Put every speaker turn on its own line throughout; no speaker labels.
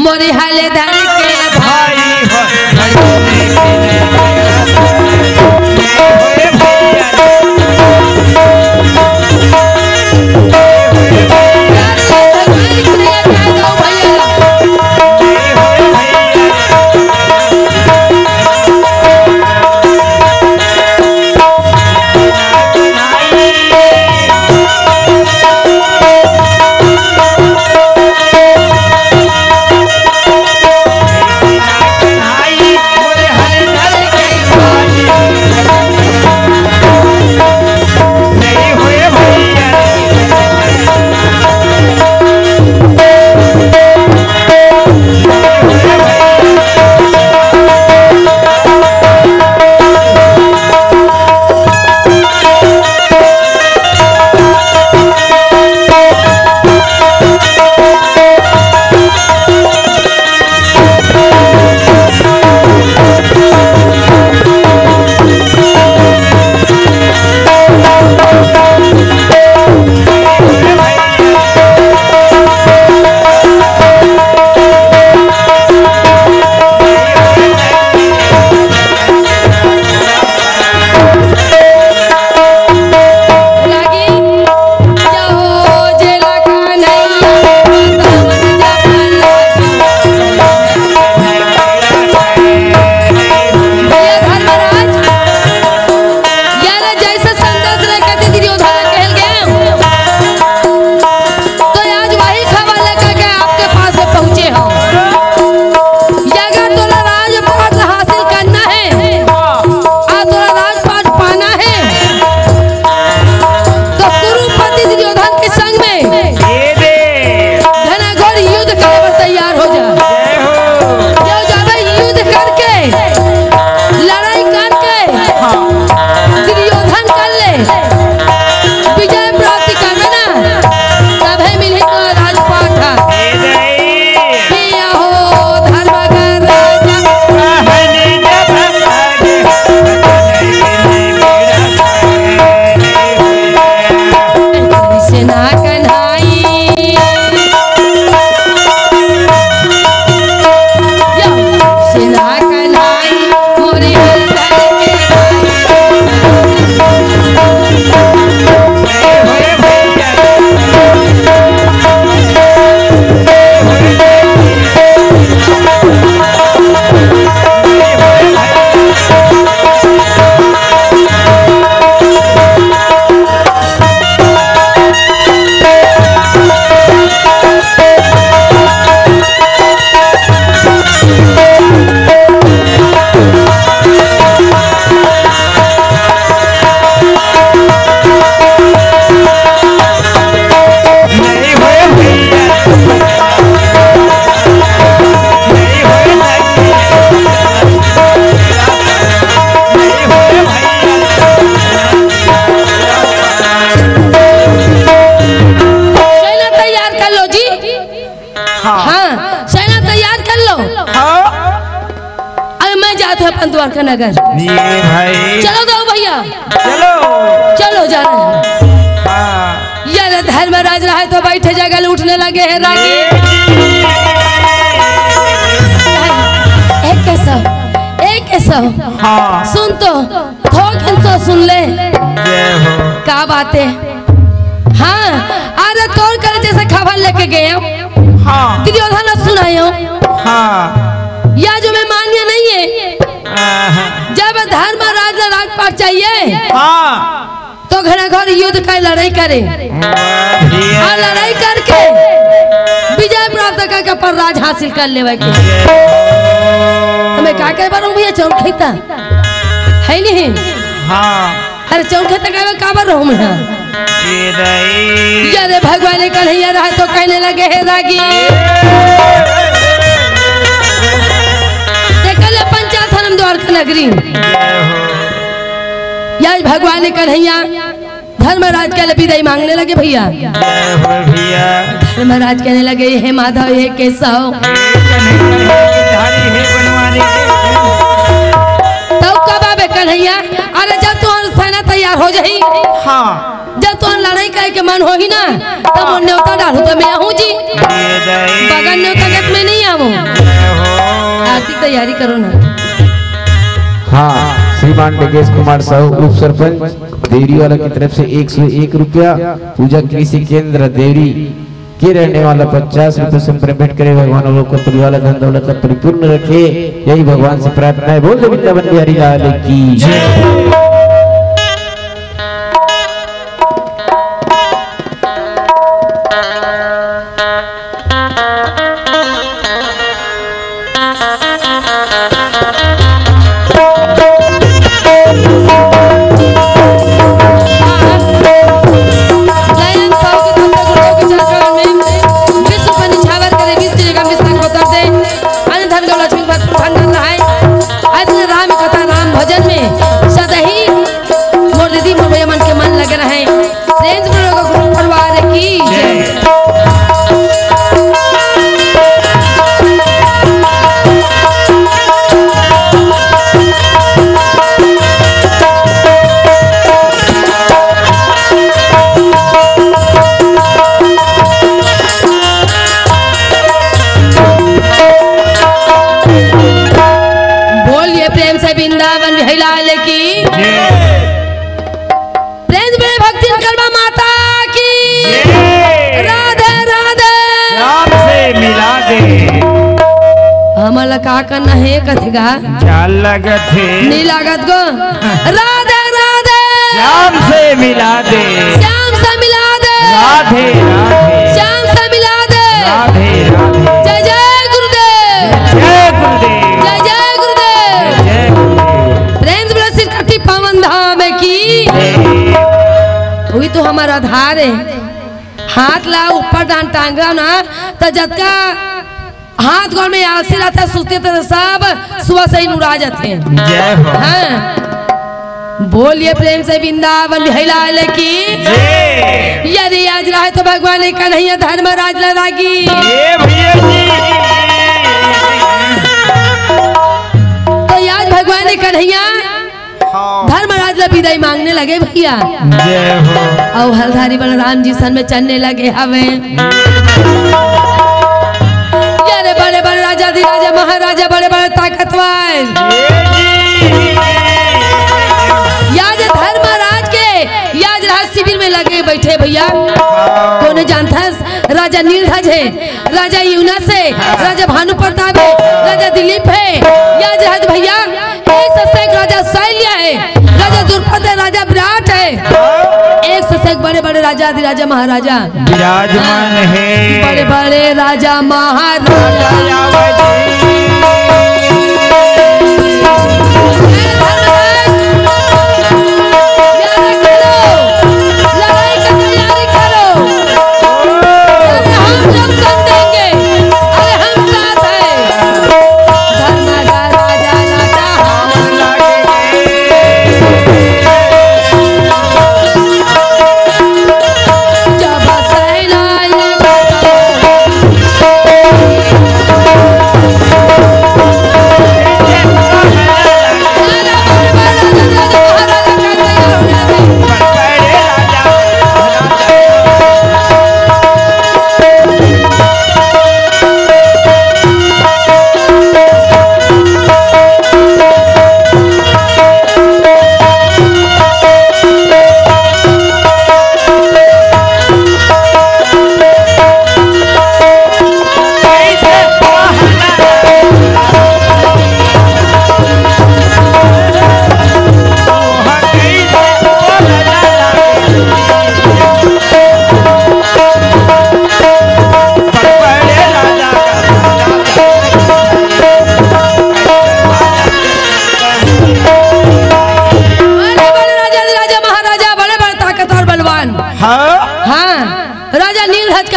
मोरे हाले धर के
भाई
द्वारका नगर
भाई
चलो दो भैया
चलो
चलो जा रहे हैं। यार धर्मराज रहा तो बैठे जगह उठने लगे हैं रागी एक कैसा
हाँ
सुन तो थोक सुन ले क्या बात है। हाँ अरे तोड़ कर जैसे खबर लेके गए
हाँ
दुर्योधन सुनायो
हाँ
या जो मैं मान्य नहीं है जब धर्मराज राजपाट चाहिए
हाँ
तो घर घर युद्ध का लड़ाई करे और लड़ाई करके विजय प्राप्त करके पर राज हासिल कर ले हमें क्या करे बारू भैया चौक खेता है नहीं
हाँ
अरे चौक खेता का काबर रहूं मैं यारे भगवान कन्हैया रहा तो कहने लगे हे रागी देखले पंचायत हरम द्वारका नगरी यार भगवान कन्हैया धर्मराज के लिए विदाई मांगने लगे भैया धर्मराज कहने लगे हे माधव हे केशव तो कब आवे कन्हैया अरे जब तुम्हारा सेना तैयार हो जाही
हाँ
जब तुम लड़ाई करे के मन होगी ना तब न्योता डालू तो मैं आहू जी बगन न्योता गत में नहीं आवू तैयारी करो ना।
हाँ, श्रीमान योगेश कुमार साहू उप सरपंच देवरी वाला की तरफ से 101 रुपया, पूजा कृषि केंद्र देवरी के रहने वाला 50 रुपये से पेमेंट करे। भगवान लोग को परिवार धन दौलत परिपूर्ण रखे, यही भगवान से प्रार्थना है। बोल वृंदावन बिहारी लाल की जय।
हमारा का करना है कथेगा
क्या लगत है
नहीं लागत गो। राधे राधे
श्याम से मिला दे,
श्याम से मिला दे,
राधे राधे
श्याम से मिला दे,
राधे राधे।
जय जय गुरुदेव,
जय गुरुदेव,
जय जय गुरुदेव,
जय गुरुदेव।
प्रेम से सिर कटी पवन धाम की वही तो हमारा आधार है। हाथ ला ऊपर डांट टांगा ना तो जतका हाथ गोड़ में आलसी रहता सुस्ते तो सब सुबह से ही नुरा जाते हैं।
जय हो।
हाँ बोलिए प्रेम से वृंदावन बिहारी की
जय।
यदि आज रहे तो भगवान कन्हैया धर्मराज लागी।
ये भैया जी
तो आज भगवान कन्हैया धर्मराज ला विदाई मांगने लगे भैया।
जय हो।
और हलधारी बलराम जी सन में चलने लगे हवे। बड़े बड़े राजा दी राजा महाराजा बड़े बड़े ताकतवर याद धर्मराज के याद राज शिविर में लगे बैठे भैया। कौन जानता है राजा नीलध्वज है, राजा यूनुस है, राजा भानु प्रताप है, राजा दिलीप है। याद राज भैया एक से एक राजा शैल्या है, राजा द्रुपद है, राजा विराट है। एक से एक बड़े बड़े राजा आदि राजा महाराजा
विराजमान है।
बड़े बड़े राजा महाराजा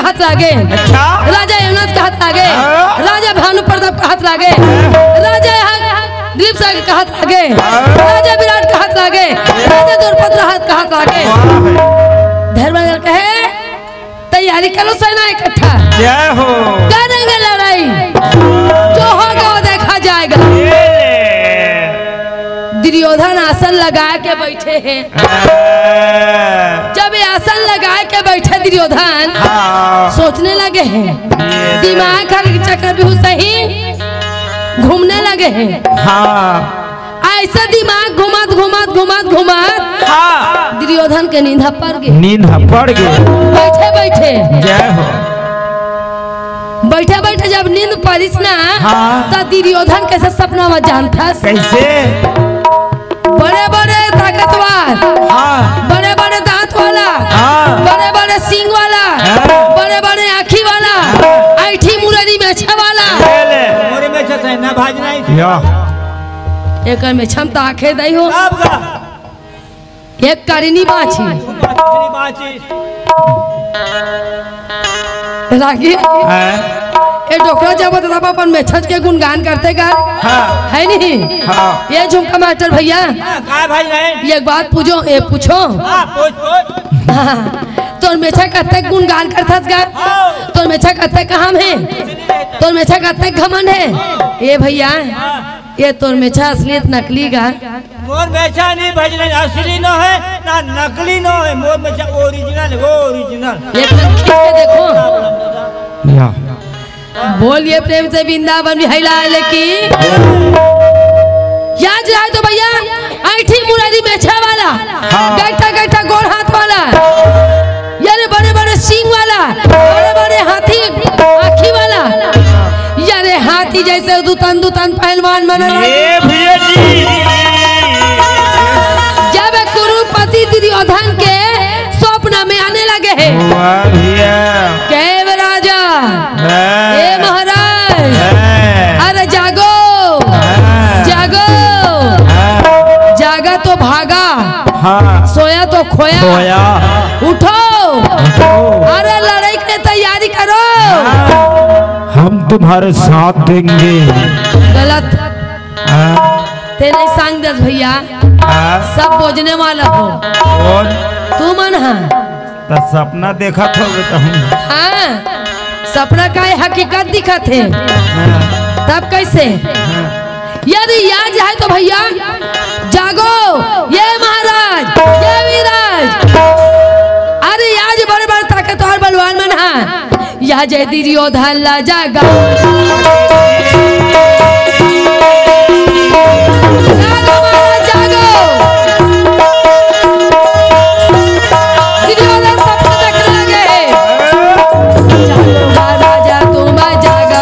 हाथ लागे। अच्छा? राजा यूनुस का हाथ लागे, राजा भानु प्रताप का हाथ लागे, राजा दिलीप सागर का हाथ लागे, राजा विराट का हाथ लागे, राजा द्रुपद का हाथ लागे। धर्मराज कहे तैयारी करो सेना इकट्ठा,
जय हो,
करेंगे लड़ाई, जो होगा वो देखा जाएगा। दुर्योधन आसन लगा के बैठे हैं। जब ये आसन लगा के बैठे दुर्योधन सोचने लगे हैं, दिमाग का चक्र भी सही घूमने लगे हैं।
हाँ
ऐसा दिमाग घुमात घुमात घुमात घुमात
हाँ
दुर्योधन के नींद पड़ गई।
नींद पड़ गई।
बैठे बैठे
जय हो।
बैठे बैठे जब नींद पड़िस ना
हाँ।
तो दुर्योधन कैसे सपना में जानता
कैसे?
बड़े बड़े ताकतवर,
हाँ
बड़े बड़े दांत वाला,
हाँ।
बड़े बड़े सींग वाला,
हाँ।
बड़े बड़े आँखी वाला, ऐठी मुरली में छे वाला,
मोरे में छे ना भाज नहीं
या
एक में क्षमता आखे दई हो,
अब का
एक करिनी बाछी
बाची
रागी
हाँ
ये डोकरा जब तब अपन मेछज के गुणगान करते का
हाँ
है नहीं।
हाँ।
ये झुमका मास्टर भैया
का भाज नहीं
ये एक बात पूछो, ये पूछो
हां पूछ
तो मेछा कते गुणगान करथस का, तो मेछा कते काम है, तो मेछा कते घमंड है। ये भैया ये तो मेछा असलियत नकली का
मोर मेछा नहीं भाज नहीं, असली न है ना नकली न है, मोर मेछा ओरिजिनल है, ओरिजिनल।
एक बार खींच के देखो।
या
बोलिए प्रेम से वृंदावन बिहाइला की याद जाए तो भैया ऐठी मुरारी मेछा वाला,
हाँ।
गैठा गैठा गोड़ हाथ वाला, यारे बड़े बड़े सींग वाला, बड़े बड़े हाथी आँखी वाला, यारे हाथी जैसे दुतन दुतन पहलवान बना
ये भैया जी।
जब कुरुपति दुर्योधन के स्वप्न में आने लगे हैं
वाह भैया।
केव राजा ए महाराज
हाँ।
अरे जागो
हाँ।
जागो,
हाँ।
जागा तो भागा,
हाँ
सोया तो खोया,
सोया।
उठो
उठो।
अरे लड़ाई की तैयारी करो।
हम तुम्हारे साथ देंगे।
गलत
हाँ।
ते नहीं सांग दस भैया,
हाँ।
सब बोझने वाला हो
और
तू मन हाँ
तो सपना देखा था तो हम।
हाँ सपना का है, हकीकत दिखत है,
हाँ।
तब कैसे यदि याद जाए तो भैया जागो ये महाराज ये विराज, अरे आज बड़े बड़े ताकतवर बलवान मन हाँ यह जय दुर्योधन ला जागा। जागो महाराज जागो, दुर्योधन सपना देखने लगे। जागो महाराजा तुम जागो,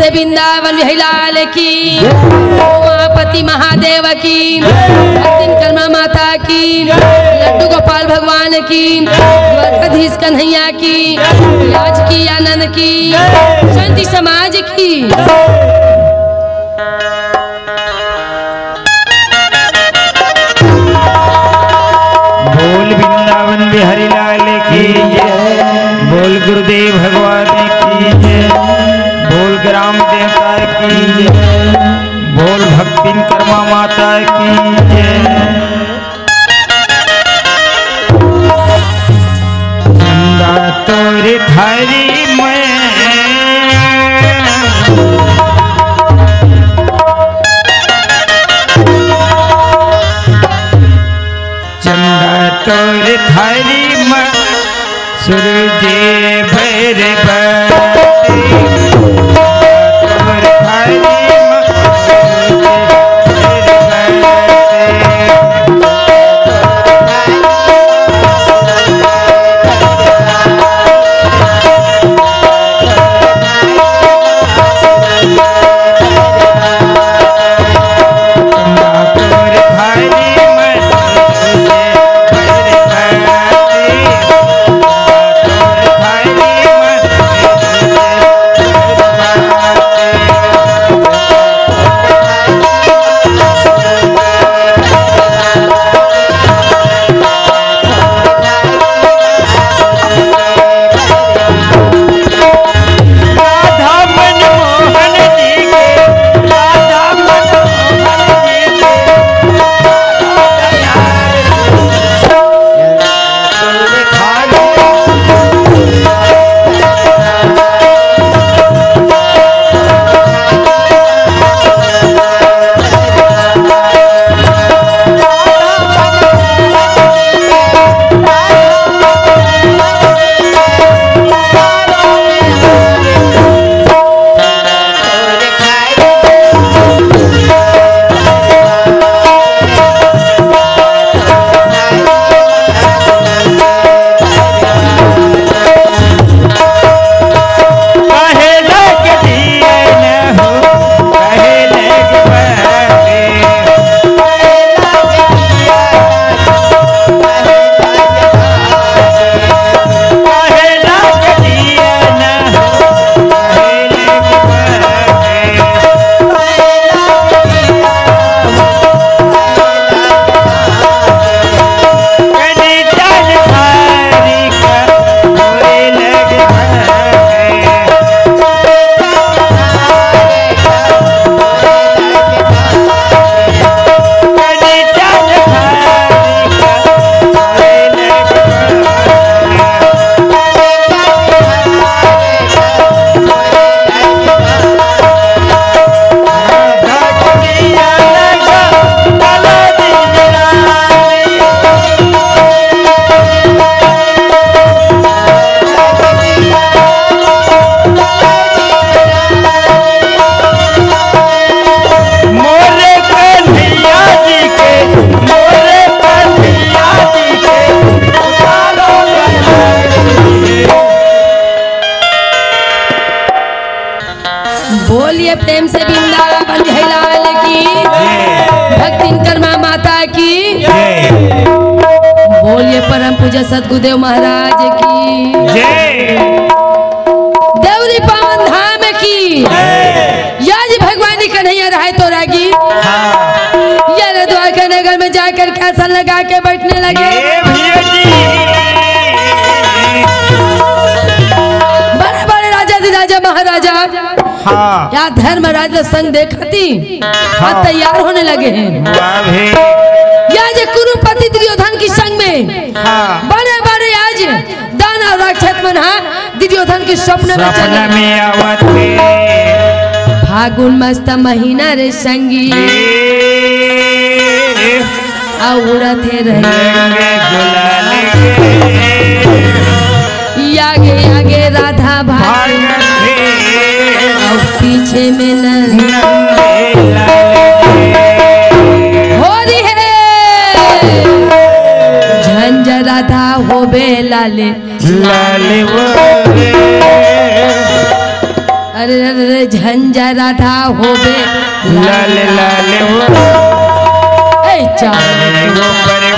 वृंदावन विहलाल की, उमापति महादेव की, भक्तिन कर्मा माता की, लड्डू गोपाल भगवान की, द्वारकाधीश कन्हैया की, राज की आनंद की, शांति समाज की।
बोल वृंदावन बिहारी लाल की जय, बोल गुरुदेव भगवान की जय, बोल ग्राम देवता की जय, बोल भक्तिन कर्मा माता की जय। चंदा तोरे थारी में चंदा तोरे थारी में सूरज भैर बरते, तोरे थारी में सूरज भैर चंदा तोरे थारी में सूरज भैर
पूजा सतगुरुदेव महाराज की
जय
देवरी पावन धाम की याज भगवान कन्हैया रहे तो रागी यार द्वारका नगर में जाकर कैसा लगा के बैठने लगे
ए भैया जी
बड़े बड़े राजा राजा महाराजा
हाँ
या धर्मराज संग देखती हाँ तैयार होने लगे हैं
वाह भे
या जे कुरुपति दुर्योधन की संग में
हाँ
बड़े बड़े आज दानव राक्षस मन दुर्योधन के स्वप्न में
सपना
चले
में आवत है
फागुन मस्त महीना रे संगी औरत है रहे आगे आगे राधा भाई और पीछे में नंद हो रही है झंझर राधा हो बे लाले अरे अरे झंझर राधा हो बे ए चाल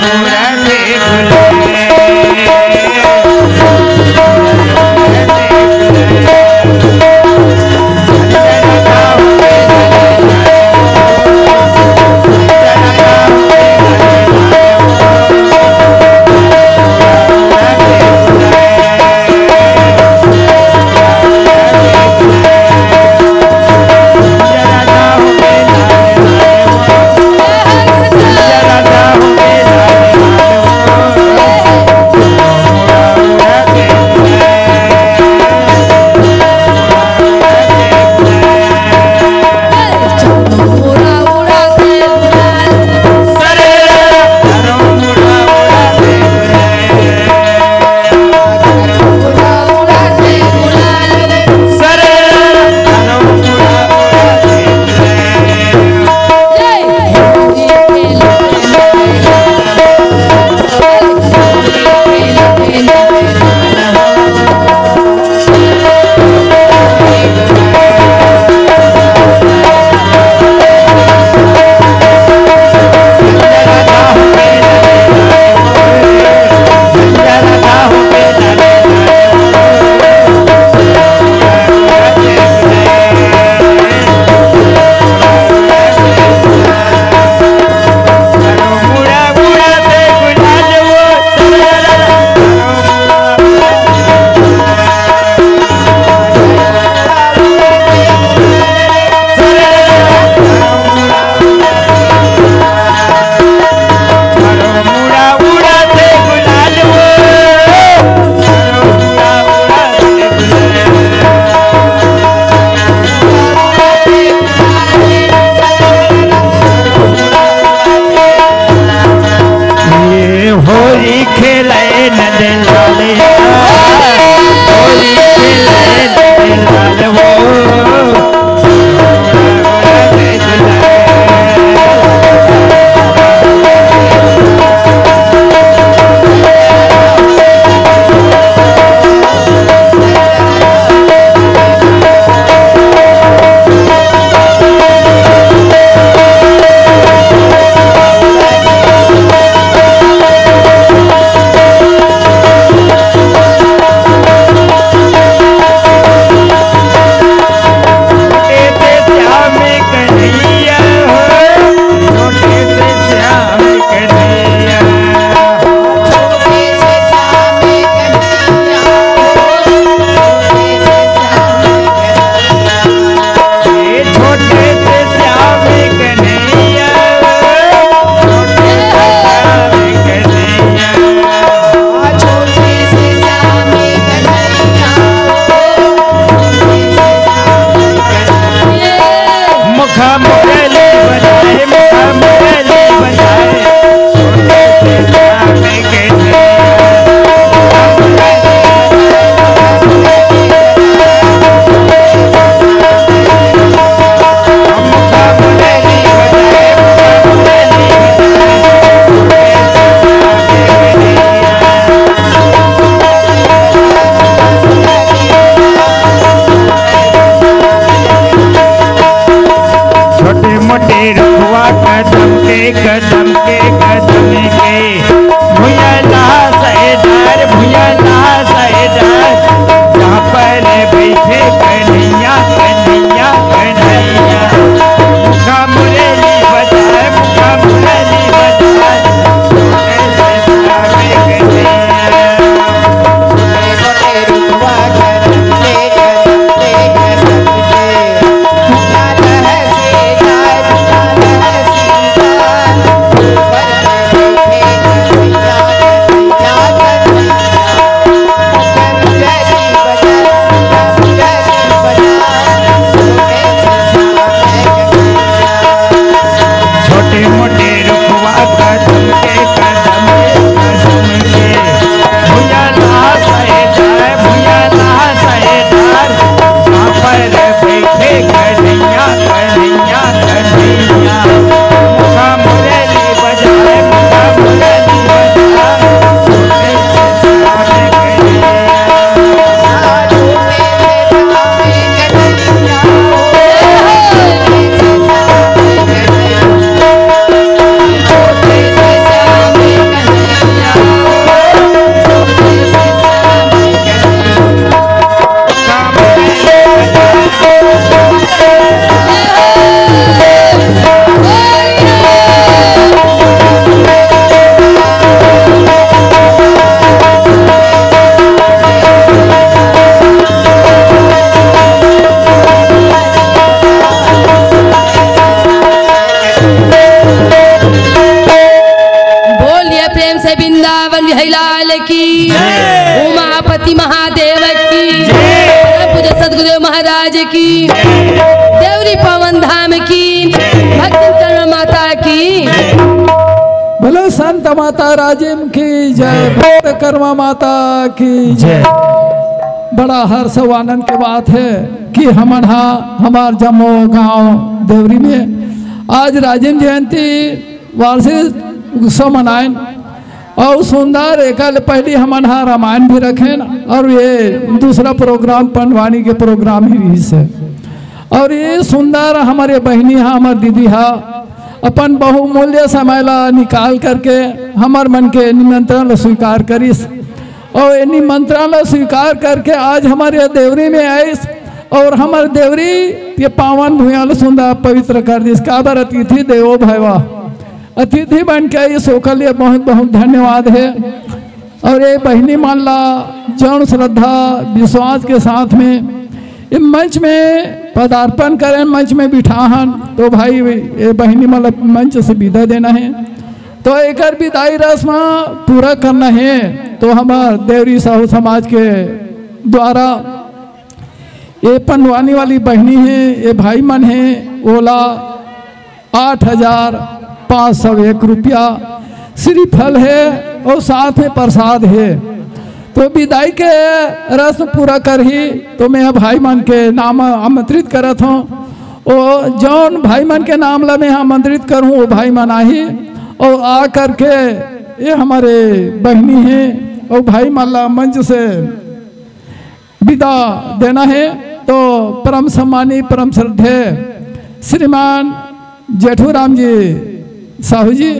वृंदावन बिहारी लाल की उमापति महादेव की पूज्य सदगुरुदेव महाराज की देवरी पवन धाम की भक्ति चरण माता की
बोलो संत माता राजिम की जय, भक्त कर्मा माता की जय। बड़ा हर्ष और आनंद की बात है कि हमार जम्मू गांव देवरी में आज राजिम जयंती वार्षिक उत्सव मनाएं और सुंदर एक पहले हमारा रामायण भी रखें और ये दूसरा प्रोग्राम पंडवानी के प्रोग्राम ही से और ये सुंदर हमारे बहनी हाँ हमारे दीदी हाँ अपन बहुमूल्य समय ला निकाल करके हमार मन के निमंत्रण स्वीकार करिस और ये निमंत्रण स्वीकार करके आज हमारे देवरी में आइस और हमारे देवरी ये पावन भूयाल सुंदर पवित्र कर दिस का बार अतिथि देवो भैवा अतिथि बन के इस ओकर लिए बहुत बहुत धन्यवाद है। और ये बहनी मान ला जौन श्रद्धा विश्वास के साथ में इस मंच में पदार्पण करें मंच में बिठाहन तो भाई ये बहनी मतलब मंच से विदा देना है तो एक विदाई रस्म पूरा करना है। तो हमारे देवरी साहू समाज के द्वारा ये पंडवानी वाली बहनी है ये भाई मन है ओला 8,501 रुपया श्रीफल है और साथ में प्रसाद है। तो विदाई के रस्म पूरा कर ही तो मैं भाई मन के नाम आमंत्रित करत हूँ और जौन भाई मन के नाम ला मैं आमंत्रित करूँ वो भाई मन आई और आ करके ये हमारे बहनी है और भाई मन ला मंच से विदा देना है। तो परम सम्मानी परम श्रद्धे श्रीमान जेठूराम जी साहू जी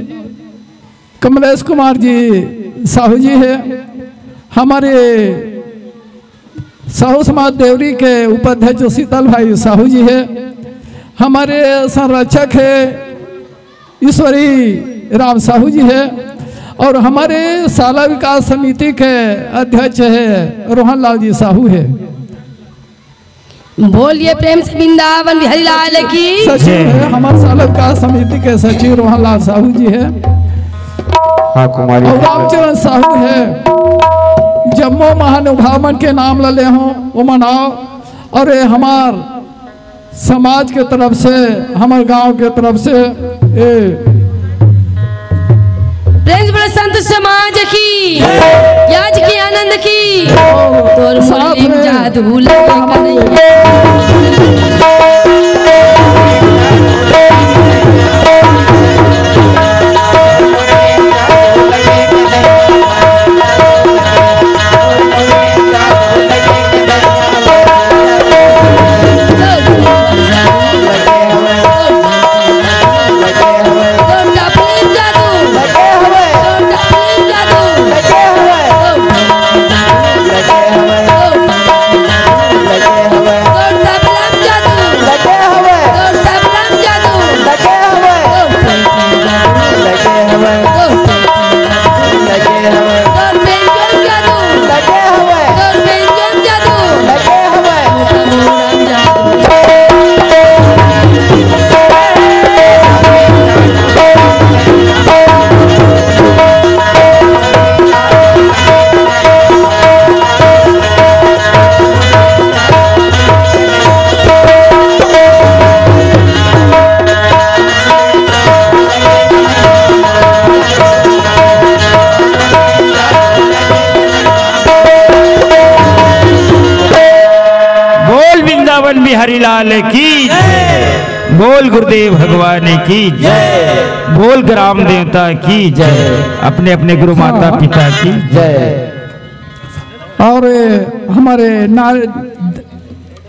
कमलेश कुमार जी साहू जी है हमारे साहू समाज देवरी के उपाध्यक्ष शीतल भाई साहू जी है हमारे संरक्षक है ईश्वरी राम साहू जी है और हमारे शाला विकास समिति के अध्यक्ष है रोहन लाल जी साहू है।
बोलिए प्रेम से वृंदावन बिहारी लाल की
सचिव है हमारे शाला विकास समिति के सचिव रोहन लाल साहू जी है
हाँ कुमारी
और रामचरण साहू है। जम्मू महानुभावन के नाम ले हों वो मनाओ और ये हमार समाज के तरफ से हमारे गांव के तरफ से
संत समाज की याज की आनंद की तोर मुरली में जादू लगा कन्हैया
बिहारी लाल की बोल गुरुदेव भगवान की जय, बोल ग्राम देवता की जय, अपने अपने गुरु माता पिता की जय।
और हमारे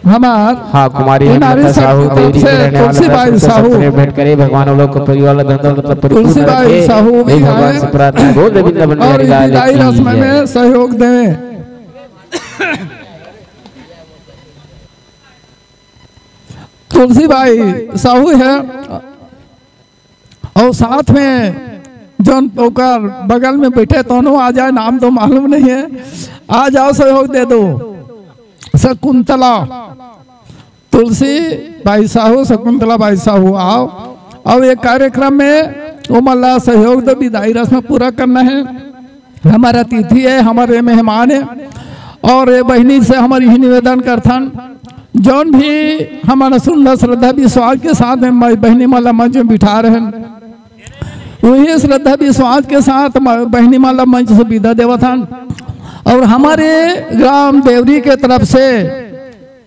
हाँ कुमारी साहू देवरी के रहने वाला साहू भेंट करे भगवान लोग को परिवार धंधा
तुलसीबाई साहू भी
भगवान से प्रार्थना बोल रविंद्र
और विदाई रस्म में सहयोग दें। तुलसीबाई साहू है और साथ में जौन ओकर बगल में बैठे दोनों आ जाए, नाम तो मालूम नहीं है, आ जाओ सहयोग दे दो। शकुंतला तुलसी भाई साहू, शकुंतला भाई साहू आओ। अब एक कार्यक्रम में वो मल्ला सहयोग दो, विदाई रस्म पूरा करना है। हमारा अतिथि है, हमारे मेहमान है। और ये बहनी से हमारी ही निवेदन करथन जौन भी हमारा सुंदर श्रद्धा विश्वास के साथ बहनी माला मंच में बिठा रहे वही श्रद्धा विश्वास के साथ बहनी माला मंच से विदा देवथन। और हमारे ग्राम देवरी के तरफ से,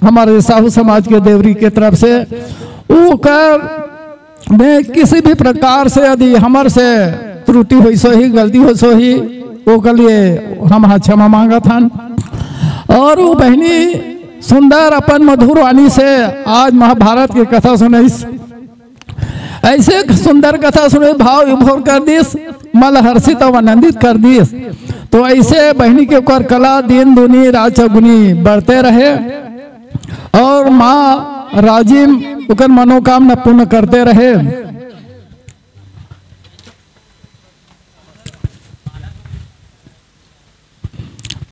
हमारे साहू समाज के देवरी के तरफ से वो कर में किसी भी प्रकार से यदि हमारे से त्रुटि हुई सो ही, गलती हो सो ही, वो के लिए हम क्षमा मांगा था। और वो बहनी सुंदर अपन मधुर वाणी से आज महाभारत की कथा सुनाई, ऐसे सुंदर कथा सुने भाव विभोर कर दिस, मल हर्षित और आनंदित कर दिस। तो ऐसे बहनी के ऊपर कला दिन दुनी राज चौगुनी बढ़ते रहे और माँ राजिम उकर मनोकामना पूर्ण करते रहे।